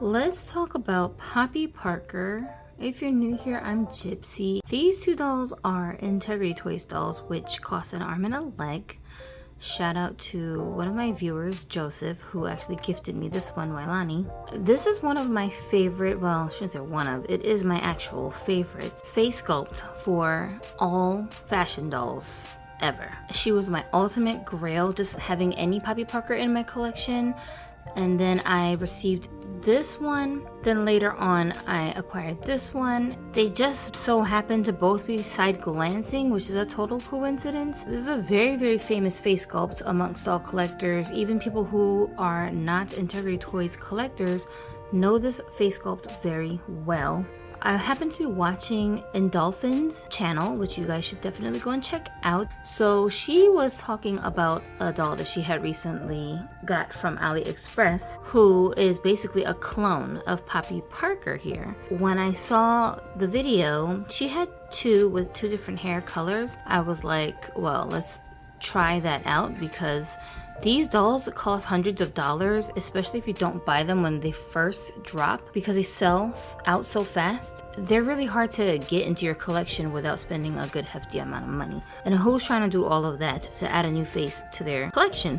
Let's talk about Poppy Parker. If you're new here, I'm Gypsy. These two dolls are Integrity Toys dolls, which cost an arm and a leg. Shout out to one of my viewers, Joseph, who actually gifted me this one, Wailani. This is one of my favorite, well, I shouldn't say one of, it is my actual favorite face sculpt for all fashion dolls ever. She was my ultimate grail, just having any Poppy Parker in my collection. And then I received this one. Then later on, I acquired this one. They just so happen to both be side glancing, which is a total coincidence. This is a very, very famous face sculpt amongst all collectors. Even people who are not Integrity Toys collectors know this face sculpt very well. I happen to be watching ENDOLLPHINS channel, which you guys should definitely go and check out. So she was talking about a doll that she had recently got from AliExpress, who is basically a clone of Poppy Parker here. When I saw the video, she had two with two different hair colors. I was like, well, let's try that out, because these dolls cost hundreds of dollars, especially if you don't buy them when they first drop, because they sell out so fast. They're really hard to get into your collection without spending a good hefty amount of money. And who's trying to do all of that to add a new face to their collection?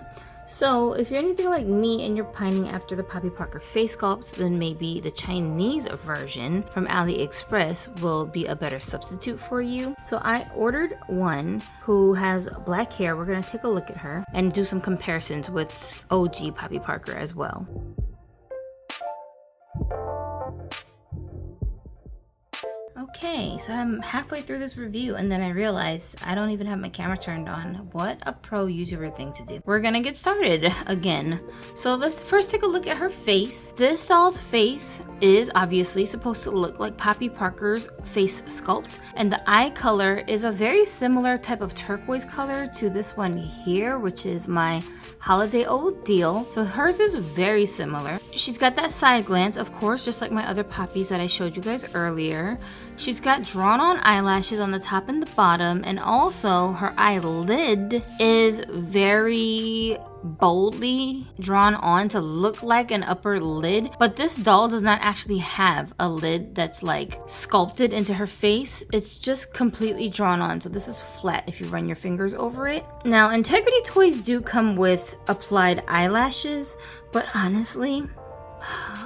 So if you're anything like me and you're pining after the Poppy Parker face sculpt, then maybe the Chinese version from AliExpress will be a better substitute for you. So I ordered one who has black hair. We're gonna take a look at her and do some comparisons with OG Poppy Parker as well. Okay, so I'm halfway through this review and then I realized I don't even have my camera turned on. What a pro YouTuber thing to do. We're gonna get started again. So let's first take a look at her face. This doll's face is obviously supposed to look like Poppy Parker's face sculpt, and the eye color is a very similar type of turquoise color to this one here, which is my Holiday Old Deal. So hers is very similar. She's got that side glance, of course, just like my other Poppies that I showed you guys earlier. She's got drawn on eyelashes on the top and the bottom, and also her eyelid is very boldly drawn on to look like an upper lid, but this doll does not actually have a lid that's like sculpted into her face. It's just completely drawn on, so this is flat if you run your fingers over it. Now, Integrity Toys do come with applied eyelashes, but honestly,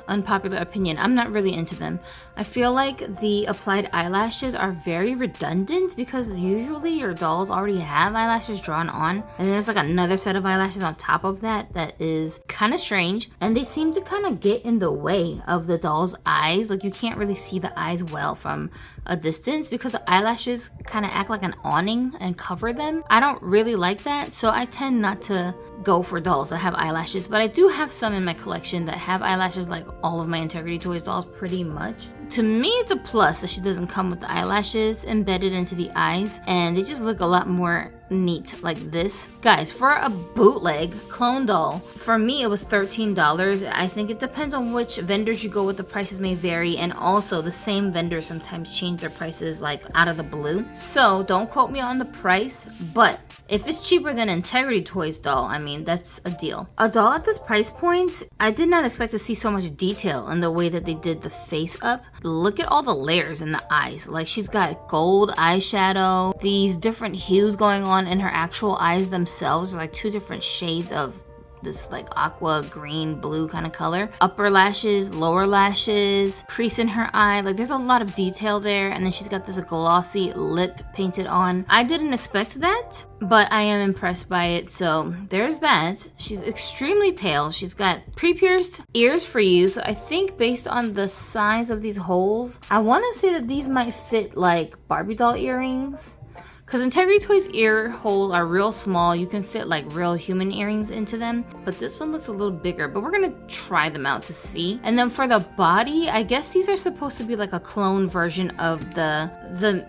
unpopular opinion, I'm not really into them. I feel like the applied eyelashes are very redundant, because usually your dolls already have eyelashes drawn on, and there's like another set of eyelashes on top of that that is kind of strange, and they seem to kind of get in the way of the doll's eyes. Like, you can't really see the eyes well from a distance because the eyelashes kind of act like an awning and cover them. I don't really like that, so I tend not to go for dolls that have eyelashes, but I do have some in my collection that have eyelashes, like all of my Integrity Toys dolls pretty much. To me, it's a plus that she doesn't come with the eyelashes embedded into the eyes, and they just look a lot more neat like this. Guys, for a bootleg clone doll, for me it was $13. I think it depends on which vendors you go with. The prices may vary, and also the same vendors sometimes change their prices like out of the blue. So don't quote me on the price, but if it's cheaper than Integrity Toys doll, I mean, that's a deal. A doll at this price point, I did not expect to see so much detail in the way that they did the face up. Look at all the layers in the eyes. Like, she's got gold eyeshadow, these different hues going on in her actual eyes themselves, like two different shades of this like aqua green blue kind of color. Upper lashes, lower lashes, crease in her eye, like there's a lot of detail there. And then she's got this glossy lip painted on. I didn't expect that, but I am impressed by it, so there's that. She's extremely pale. She's got pre-pierced ears for you, so I think based on the size of these holes, I want to say that these might fit like Barbie doll earrings. Because Integrity Toys ear holes are real small. You can fit like real human earrings into them. But this one looks a little bigger. But we're going to try them out to see. And then for the body, I guess these are supposed to be like a clone version of the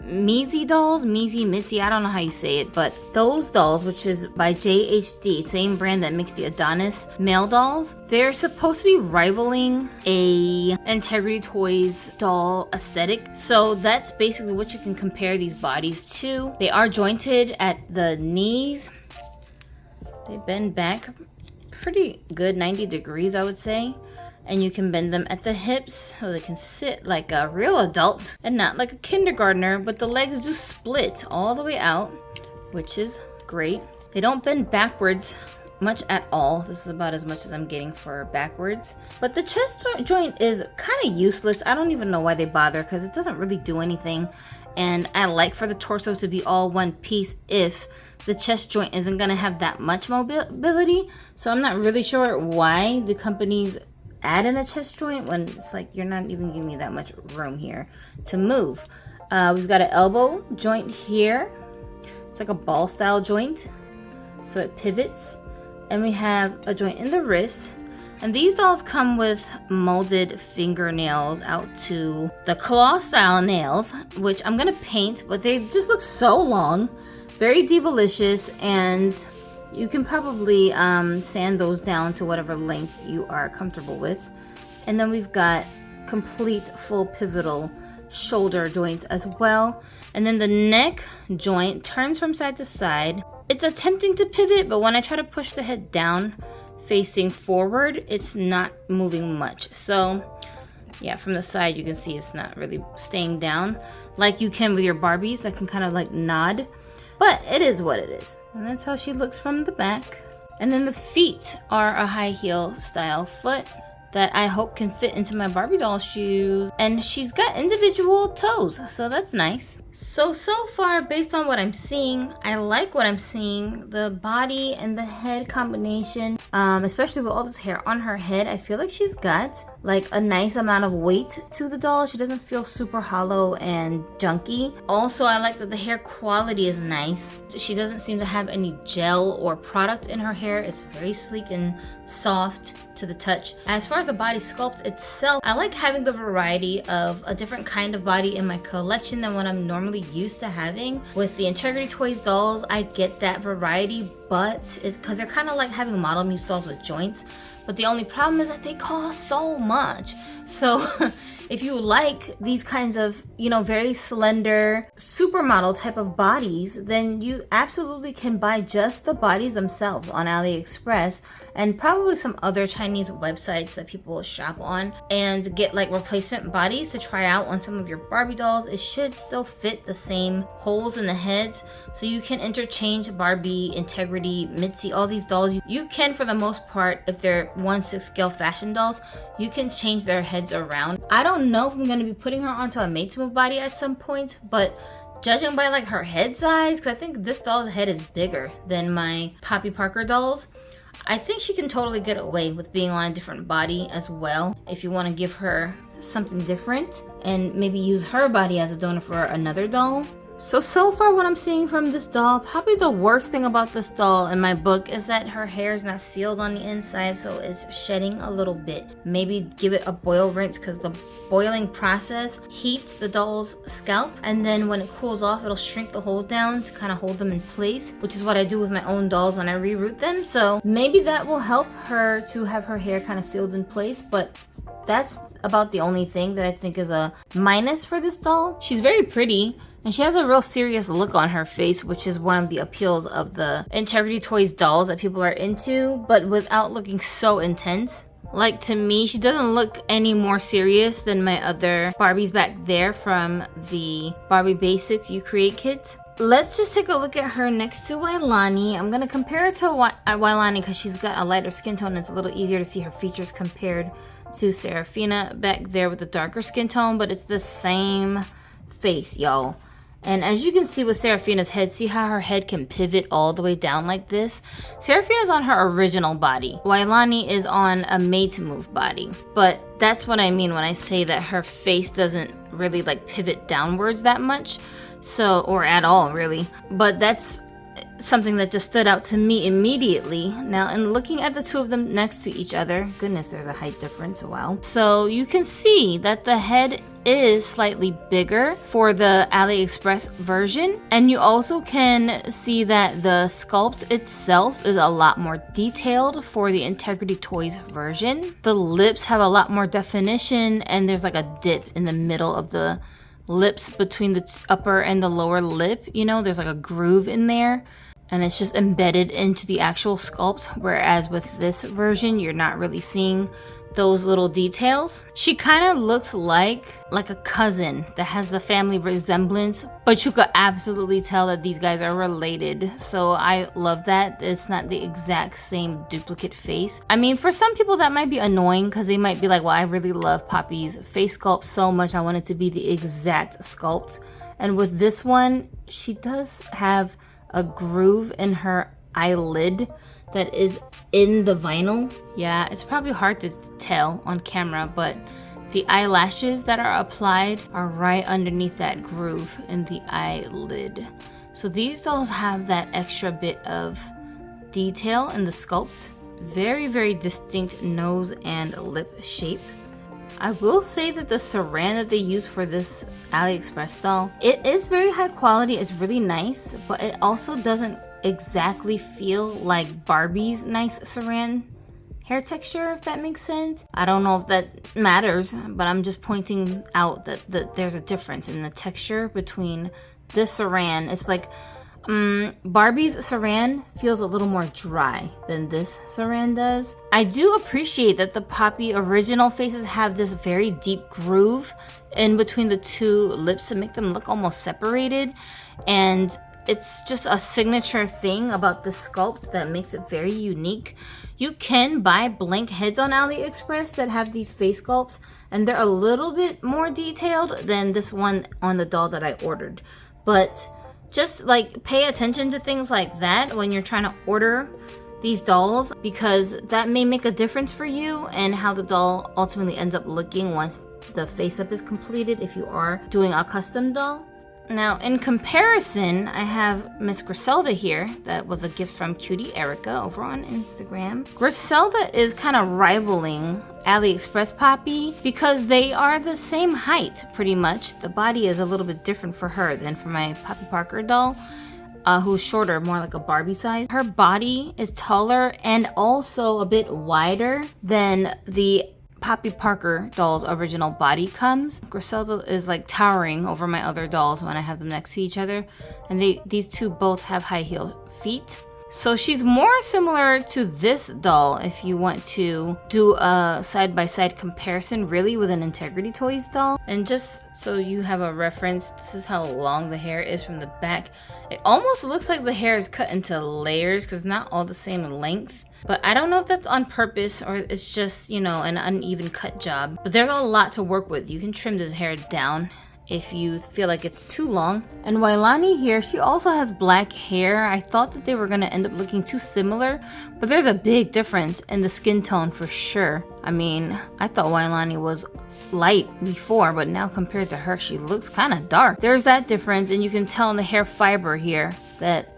Mizi dolls. Mizi, Mitzi, I don't know how you say it. But those dolls, which is by JHD, same brand that makes the Adonis male dolls, they're supposed to be rivaling a Integrity Toys doll aesthetic. So that's basically what you can compare these bodies to. They are jointed at the knees. They bend back pretty good, 90 degrees, I would say. and you can bend them at the hips so they can sit like a real adult and not like a kindergartner, but the legs do split all the way out, which is great. They don't bend backwards much at all. This is about as much as I'm getting for backwards. But the chest joint is kind of useless. I don't even know why they bother, because it doesn't really do anything. And I like for the torso to be all one piece if the chest joint isn't going to have that much mobility. So I'm not really sure why the companies add in a chest joint when it's like you're not even giving me that much room here to move. We've got an elbow joint here. It's like a ball style joint, so it pivots. And we have a joint in the wrist. And these dolls come with molded fingernails out to the claw style nails, which I'm gonna paint, but they just look so long, very divalicious, and you can probably sand those down to whatever length you are comfortable with. And then we've got complete full pivotal shoulder joints as well. And then the neck joint turns from side to side. It's attempting to pivot, but when I try to push the head down facing forward, it's not moving much. So yeah, from the side you can see it's not really staying down like you can with your Barbies that can kind of like nod, but it is what it is. And that's how she looks from the back. And then the feet are a high heel style foot that I hope can fit into my Barbie doll shoes. And she's got individual toes, so that's nice. So far, based on what I'm seeing, I like what I'm seeing. The body and the head combination, especially with all this hair on her head, I feel like she's got like a nice amount of weight to the doll. She doesn't feel super hollow and junky. Also, I like that the hair quality is nice. She doesn't seem to have any gel or product in her hair. It's very sleek and soft to the touch. As far as the body sculpt itself, I like having the variety of a different kind of body in my collection than what I'm normally used to having. With the Integrity Toys dolls, I get that variety, but it's because they're kind of like having Model Muse dolls with joints. But the only problem is that they cost so much. So if you like these kinds of, you know, very slender supermodel type of bodies, then you absolutely can buy just the bodies themselves on AliExpress and probably some other Chinese websites that people shop on, and get like replacement bodies to try out on some of your Barbie dolls. It should still fit the same holes in the heads, so you can interchange Barbie, Integrity, Mitzi, all these dolls. You can, for the most part, if they're 1/6 scale fashion dolls, you can change their heads around. I don't know if I'm going to be putting her onto a made to move body at some point, but judging by like her head size, because I think this doll's head is bigger than my Poppy Parker dolls, I think she can totally get away with being on a different body as well. If you want to give her something different and maybe use her body as a donor for another doll. So far what I'm seeing from this doll, probably the worst thing about this doll in my book is that her hair is not sealed on the inside, so it's shedding a little bit. Maybe give it a boil rinse, because the boiling process heats the doll's scalp, and then when it cools off, it'll shrink the holes down to kind of hold them in place, which is what I do with my own dolls when I reroot them. So maybe that will help her to have her hair kind of sealed in place, but that's about the only thing that I think is a minus for this doll. She's very pretty, and she has a real serious look on her face, which is one of the appeals of the Integrity Toys dolls that people are into, but without looking so intense. Like, to me, she doesn't look any more serious than my other Barbies back there from the Barbie Basics You Create kits. Let's just take a look at her next to Wailani. I'm going to compare her to Wailani because she's got a lighter skin tone. It's a little easier to see her features compared to Serafina back there with the darker skin tone, but it's the same face, y'all. And as you can see with Serafina's head, see how her head can pivot all the way down like this? Serafina's on her original body. Wailani is on a made-to-move body. But that's what I mean when I say that her face doesn't really like pivot downwards that much. So, or at all really. But that's something that just stood out to me immediately. Now, in looking at the two of them next to each other, goodness, there's a height difference, wow. So you can see that the head is slightly bigger for the AliExpress version, and you also can see that the sculpt itself is a lot more detailed for the Integrity Toys version. The lips have a lot more definition, and there's like a dip in the middle of the lips between the upper and the lower lip. You know, there's like a groove in there, and it's just embedded into the actual sculpt, whereas with this version you're not really seeing those little details. She kind of looks like a cousin that has the family resemblance, but you could absolutely tell that these guys are related. So I love that it's not the exact same duplicate face. I mean, for some people that might be annoying because they might be like, well, I really love Poppy's face sculpt so much, I want it to be the exact sculpt. And with this one, she does have a groove in her eyelid that is in the vinyl. Yeah, it's probably hard to tell on camera, but the eyelashes that are applied are right underneath that groove in the eyelid. So these dolls have that extra bit of detail in the sculpt. Very, very distinct nose and lip shape. I will say that the saran that they use for this AliExpress doll, it is very high quality, it's really nice, but it also doesn't exactly feel like Barbie's nice saran hair texture, if that makes sense. I don't know if that matters, but I'm just pointing out that there's a difference in the texture between this saran. It's like Barbie's saran feels a little more dry than this saran does. I do appreciate that the Poppy original faces have this very deep groove in between the two lips to make them look almost separated, and it's just a signature thing about the sculpt that makes it very unique. You can buy blank heads on AliExpress that have these face sculpts, and they're a little bit more detailed than this one on the doll that I ordered. But just like pay attention to things like that when you're trying to order these dolls, because that may make a difference for you and how the doll ultimately ends up looking once the face up is completed if you are doing a custom doll. Now, in comparison, I have Miss Griselda here. That was a gift from Cutie Erica over on Instagram. Griselda is kind of rivaling AliExpress Poppy because they are the same height, pretty much. The body is a little bit different for her than for my Poppy Parker doll, who's shorter, more like a Barbie size. Her body is taller and also a bit wider than the Poppy Parker doll's original body comes. Griselda is like towering over my other dolls when I have them next to each other, and these two both have high heel feet. So she's more similar to this doll if you want to do a side-by-side comparison really with an Integrity Toys doll. And just so you have a reference, this is how long the hair is from the back. It almost looks like the hair is cut into layers because it's not all the same length. But I don't know if that's on purpose or it's just, you know, an uneven cut job. But there's a lot to work with. You can trim this hair down if you feel like it's too long. And Wailani here, she also has black hair. I thought that they were gonna end up looking too similar, but there's a big difference in the skin tone for sure. I mean, I thought Wailani was light before, but now compared to her, she looks kind of dark. There's that difference, and you can tell in the hair fiber here that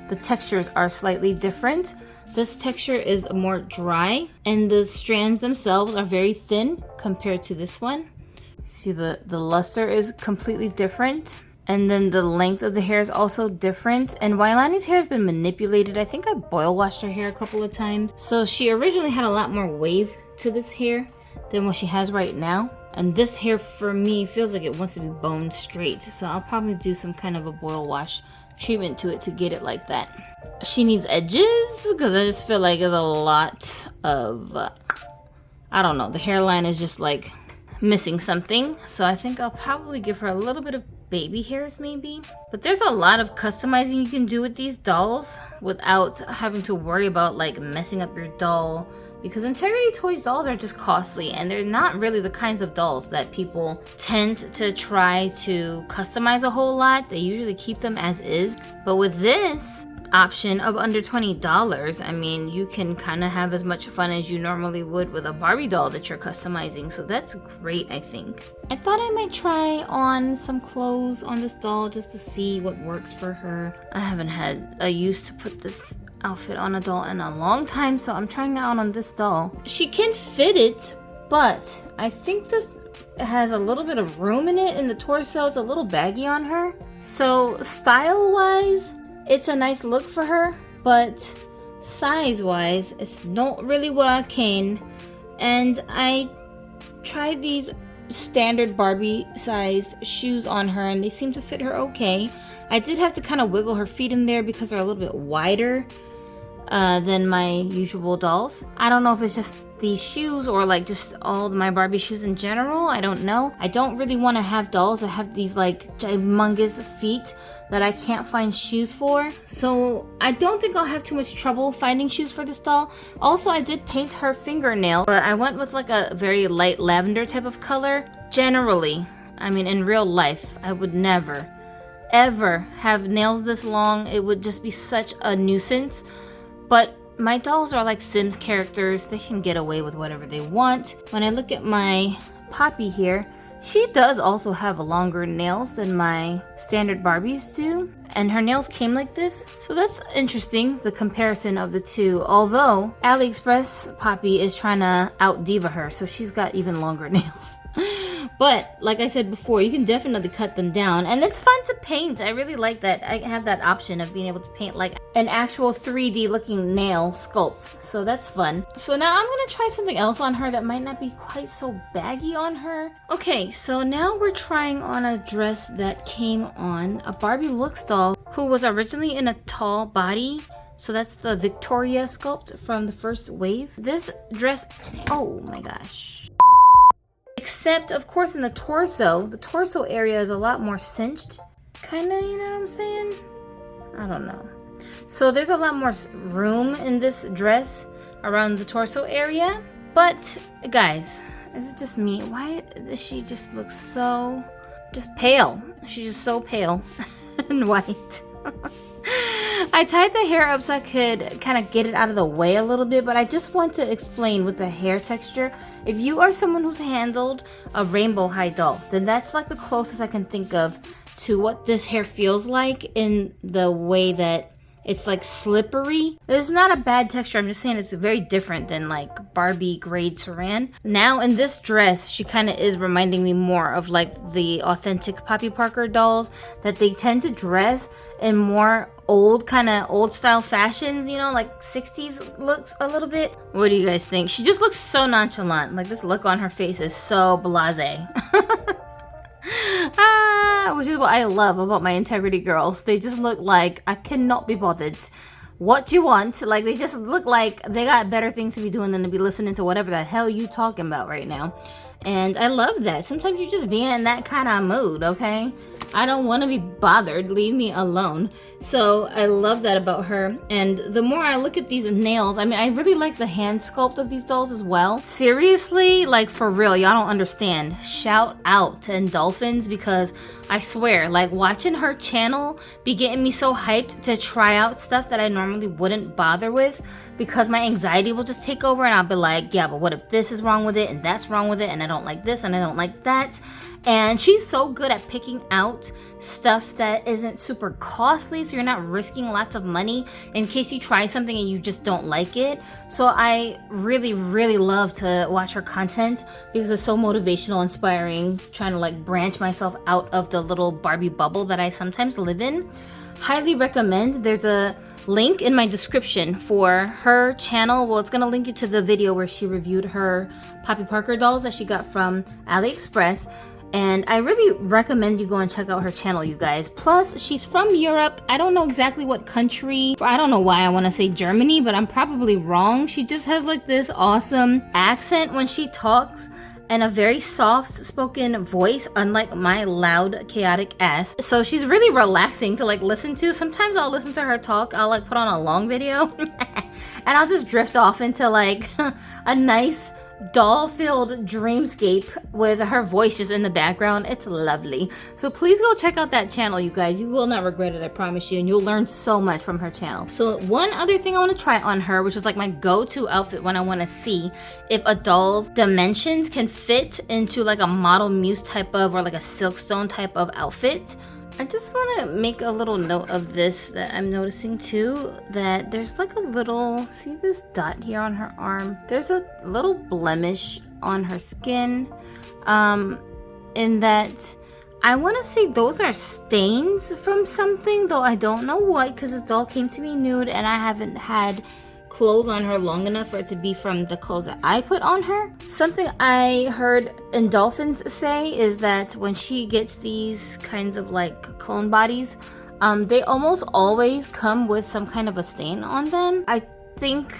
the textures are slightly different. This texture is more dry, and the strands themselves are very thin compared to this one. See, the luster is completely different, and then the length of the hair is also different. And Wailani's hair has been manipulated. I think I boil washed her hair a couple of times. So she originally had a lot more wave to this hair than what she has right now. And this hair for me feels like it wants to be boned straight. So I'll probably do some kind of a boil wash treatment to it to get it like that. She needs edges because I just feel like there's a lot of, I don't know, the hairline is just like missing something. So I think I'll probably give her a little bit of baby hairs maybe. But there's a lot of customizing you can do with these dolls without having to worry about like messing up your doll, because Integrity Toys dolls are just costly and they're not really the kinds of dolls that people tend to try to customize a whole lot. They usually keep them as is. But with this option of under $20, I mean, you can kind of have as much fun as you normally would with a Barbie doll that you're customizing. So that's great, I think. I thought I might try on some clothes on this doll just to see what works for her. I haven't had a use to put this outfit on a doll in a long time, so I'm trying it out on this doll. She can fit it, but I think this has a little bit of room in it in the torso. It's a little baggy on her. So style-wise, it's a nice look for her, but size-wise, it's not really what I can. And I tried these standard Barbie-sized shoes on her, and they seem to fit her okay. I did have to kind of wiggle her feet in there because they're a little bit wider than my usual dolls. I don't know if it's just these shoes or like just all my Barbie shoes in general. I don't know. I don't really want to have dolls that have these like humongous feet that I can't find shoes for. So I don't think I'll have too much trouble finding shoes for this doll. Also, I did paint her fingernail, but I went with like a very light lavender type of color. Generally, I mean in real life, I would never ever have nails this long. It would just be such a nuisance. But my dolls are like Sims characters. They can get away with whatever they want. When I look at my Poppy here, she does also have longer nails than my standard Barbies do. And her nails came like this. So that's interesting, the comparison of the two. Although AliExpress Poppy is trying to out diva her, so she's got even longer nails. But like I said before, you can definitely cut them down, and it's fun to paint. I really like that I have that option of being able to paint like an actual 3D looking nail sculpt, so that's fun. So now I'm gonna try something else on her that might not be quite so baggy on her. Okay, so now we're trying on a dress that came on a Barbie Looks doll who was originally in a tall body. So that's the Victoria sculpt from the first wave. This dress, oh my gosh. Except, of course, in the torso area is a lot more cinched. Kinda, you know what I'm saying? I don't know. So there's a lot more room in this dress around the torso area. But, guys, is it just me? Why does she just look so, just pale? She's just so pale and white. I tied the hair up so I could kind of get it out of the way a little bit, but I just want to explain with the hair texture. If you are someone who's handled a rainbow high doll, then that's like the closest I can think of to what this hair feels like, in the way that it's like slippery. It's not a bad texture, I'm just saying it's very different than like Barbie grade saran. Now in this dress, she kind of is reminding me more of like the authentic Poppy Parker dolls that they tend to dress in more old style fashions, you know, like 60s looks a little bit. What do you guys think? She just looks so nonchalant. Like this look on her face is so blasé. Which is what I love about my integrity girls. They just look like I cannot be bothered. What you want? Like they just look like they got better things to be doing than to be listening to whatever the hell you talking about right now. And I love that. Sometimes you just be in that kind of mood, okay? I don't want to be bothered. Leave me alone. So I love that about her. And the more I look at these nails, I mean, I really like the hand sculpt of these dolls as well. Seriously, like for real, y'all don't understand. Shout out to ENDOLLPHINS, because I swear, like watching her channel be getting me so hyped to try out stuff that I normally wouldn't bother with, because my anxiety will just take over and I'll be like, yeah, but what if this is wrong with it and that's wrong with it and I don't like this and I don't like that. And she's so good at picking out stuff that isn't super costly, so you're not risking lots of money in case you try something and you just don't like it. So I really, really love to watch her content because it's so motivational, inspiring, trying to like branch myself out of the little Barbie bubble that I sometimes live in. Highly recommend. There's a link in my description for her channel. Well, it's gonna link you to the video where she reviewed her Poppy Parker dolls that she got from AliExpress. And I really recommend you go and check out her channel, you guys. Plus, she's from Europe. I don't know exactly what country. I don't know why I want to say Germany, but I'm probably wrong. She just has like this awesome accent when she talks and a very soft-spoken voice, unlike my loud, chaotic ass. So she's really relaxing to like listen to. Sometimes I'll listen to her talk. I'll like put on a long video and I'll just drift off into like a nice doll-filled dreamscape with her voice just in the background. It's lovely. So please go check out that channel, you guys. You will not regret it, I promise you, and you'll learn so much from her channel. So one other thing I want to try on her, which is like my go-to outfit when I want to see if a doll's dimensions can fit into like a model muse type of, or like a silkstone type of outfit. I just want to make a little note of this that I'm noticing too, that there's like a little, see this dot here on her arm? There's a little blemish on her skin, in that I want to say those are stains from something, though I don't know what, because this doll came to me nude and I haven't had clothes on her long enough for it to be from the clothes that I put on her. Something I heard ENDOLLPHINS say is that when she gets these kinds of like clone bodies, they almost always come with some kind of a stain on them. I think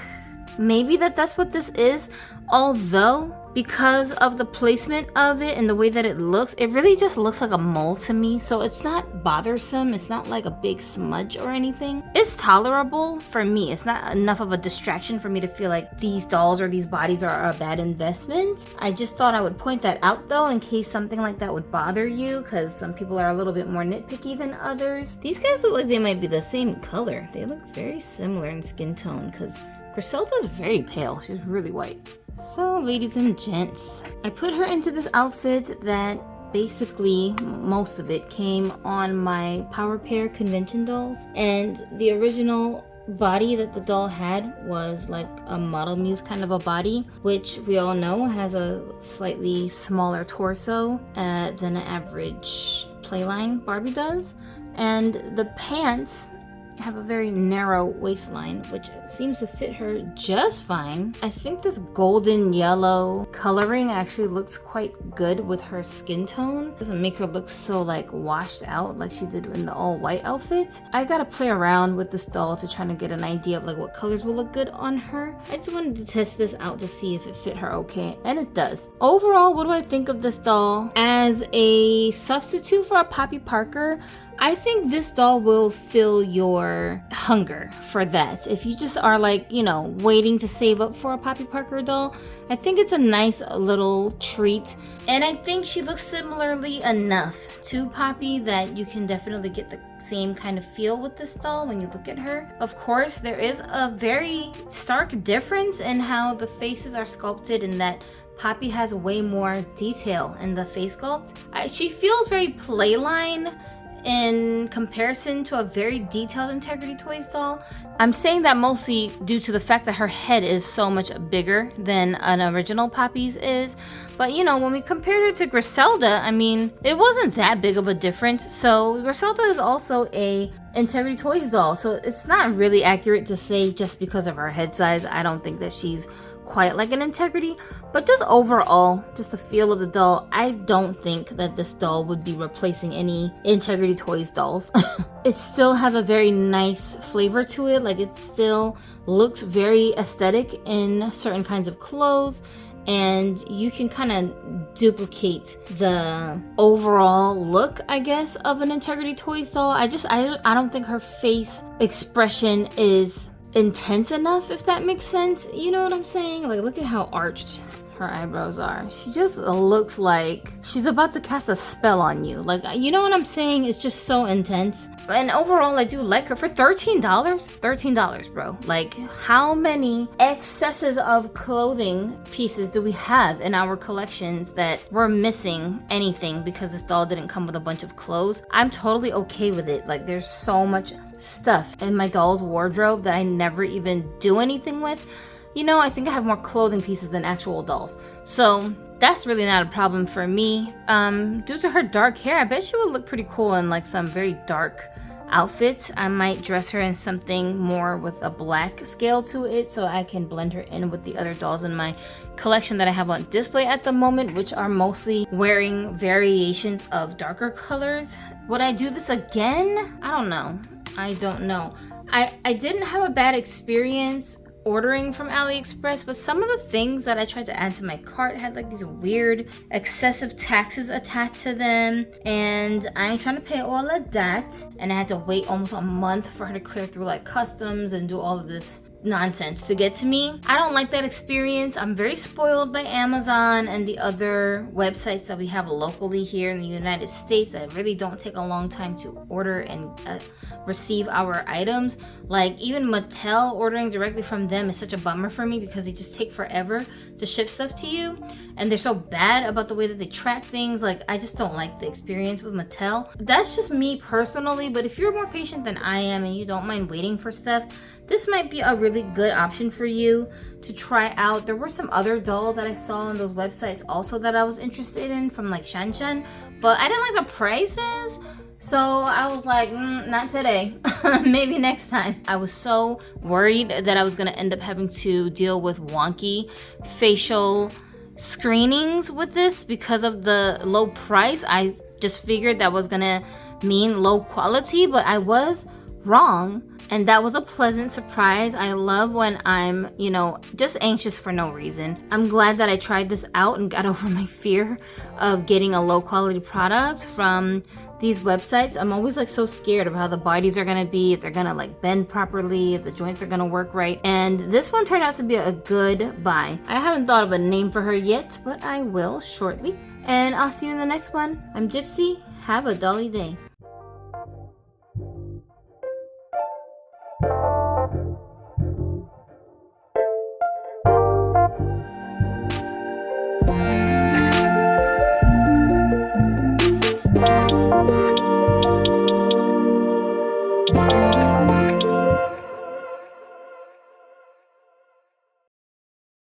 maybe that's what this is. Although, because of the placement of it and the way that it looks, it really just looks like a mole to me. So it's not bothersome. It's not like a big smudge or anything. It's tolerable for me. It's not enough of a distraction for me to feel like these dolls or these bodies are a bad investment. I just thought I would point that out though, in case something like that would bother you, because some people are a little bit more nitpicky than others. These guys look like they might be the same color. They look very similar in skin tone, because Griselda's very pale. She's really white. So, ladies and gents, I put her into this outfit that basically most of it came on my Power Pair convention dolls, and the original body that the doll had was like a Model Muse kind of a body, which we all know has a slightly smaller torso than an average Playline Barbie does, and the pants have a very narrow waistline, which seems to fit her just fine. I think this golden yellow coloring actually looks quite good with her skin tone. It doesn't make her look so like washed out like she did in the all white outfit. I gotta play around with this doll to try to get an idea of like what colors will look good on her. I just wanted to test this out to see if it fit her okay, and it does. Overall, what do I think of this doll? As a substitute for a Poppy Parker, I think this doll will fill your hunger for that. If you just are like, you know, waiting to save up for a Poppy Parker doll, I think it's a nice little treat. And I think she looks similarly enough to Poppy that you can definitely get the same kind of feel with this doll when you look at her. Of course, there is a very stark difference in how the faces are sculpted, in that Poppy has way more detail in the face sculpt. She feels very Playline in comparison to a very detailed Integrity Toys doll. I'm saying that mostly due to the fact that her head is so much bigger than an original Poppy's is. But you know, when we compared her to Griselda, I mean, it wasn't that big of a difference. So Griselda is also a Integrity Toys doll, so it's not really accurate to say just because of her head size. I don't think that she's quite like an Integrity, but just overall, just the feel of the doll, I don't think that this doll would be replacing any Integrity Toys dolls. It still has a very nice flavor to it. Like, it still looks very aesthetic in certain kinds of clothes, and you can kind of duplicate the overall look, I guess, of an Integrity Toys doll. I don't think her face expression is intense enough, if that makes sense. You know what I'm saying? Like, look at how arched her eyebrows are. She just looks like she's about to cast a spell on you. Like, you know what I'm saying? It's just so intense. And overall, I do like her for $13. $13, bro. Like, how many excesses of clothing pieces do we have in our collections that we're missing anything because this doll didn't come with a bunch of clothes? I'm totally okay with it. Like, there's so much stuff in my doll's wardrobe that I never even do anything with. You know, I think I have more clothing pieces than actual dolls. So that's really not a problem for me. Due to her dark hair, I bet she would look pretty cool in like some very dark outfits. I might dress her in something more with a black scale to it so I can blend her in with the other dolls in my collection that I have on display at the moment, which are mostly wearing variations of darker colors. Would I do this again? I don't know. I didn't have a bad experience ordering from AliExpress, but some of the things that I tried to add to my cart had like these weird excessive taxes attached to them, and I ain't trying to pay all of that, and I had to wait almost a month for her to clear through like customs and do all of this nonsense to get to me. I don't like that experience. I'm very spoiled by Amazon and the other websites that we have locally here in the United States that really don't take a long time to order and receive our items. Like, even Mattel, ordering directly from them is such a bummer for me because they just take forever to ship stuff to you, and they're so bad about the way that they track things. Like, I just don't like the experience with Mattel. That's just me personally, but if you're more patient than I am and you don't mind waiting for stuff, this might be a really good option for you to try out. There were some other dolls that I saw on those websites also that I was interested in from like Shanshan, but I didn't like the prices. So I was like, not today, maybe next time. I was so worried that I was gonna end up having to deal with wonky facial screenings with this because of the low price. I just figured that was gonna mean low quality, but I was wrong. And that was a pleasant surprise. I love when I'm, you know, just anxious for no reason. I'm glad that I tried this out and got over my fear of getting a low quality product from these websites. I'm always like so scared of how the bodies are gonna be, if they're gonna like bend properly, if the joints are gonna work right. And this one turned out to be a good buy. I haven't thought of a name for her yet, but I will shortly. And I'll see you in the next one. I'm Gypsy. Have a dolly day.